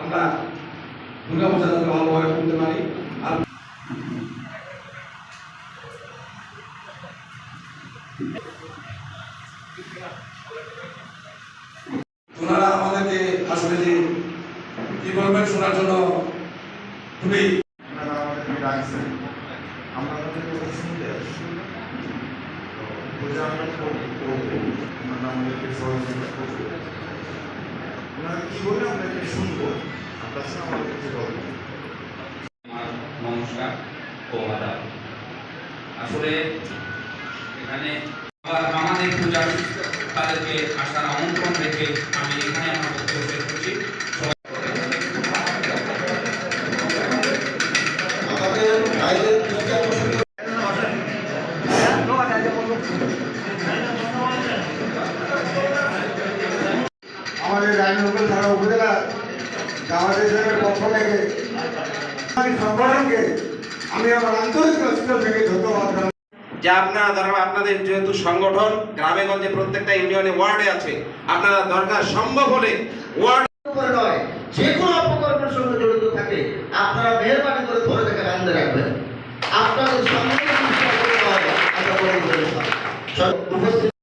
আমরা দুর্গাপূজা যাতে ভালোভাবে করতে পারি। আর ওনারা আমাদেরকে আসলে যে কি বলবেন শোনার জন্য খুবই আমাদেরকে ডাকছেন, আমরা আমাদের শুনতে আসছি। আমাদেরকে সহযোগিতা করবে, ওনারা কি বলে আমাদেরকে শুনবো, আপনার আমাদের কিছু বলবেন। নমস্কার ও আদাব। আসলে এখানে আমাদের পূজা তাদেরকে আসার আমন্ত্রণ রেখে আমি এখানে আমার বক্তব্য শেষ করছি। আমাদের রায়নগর থানা উপজেলা আমাদের পক্ষ থেকে সংগঠনকে আমি আমার আন্তরিক স্থল থেকে ধন্যবাদ। যে আপনারা ধরেন আপনাদের যেহেতু সংগঠন গ্রামে গঞ্জে প্রত্যেকটা ইউনিয়নে ওয়ার্ডে আছে, আপনারা দরকার সম্ভব হলে ওয়ার্ড করে নয় যে কোনো অপকর্মের সঙ্গে জড়িত থাকে আপনারা মেহরবানি করে ধরে থেকে বান্ধে রাখবেন। আপনাদের সম্মুখে উপস্থিত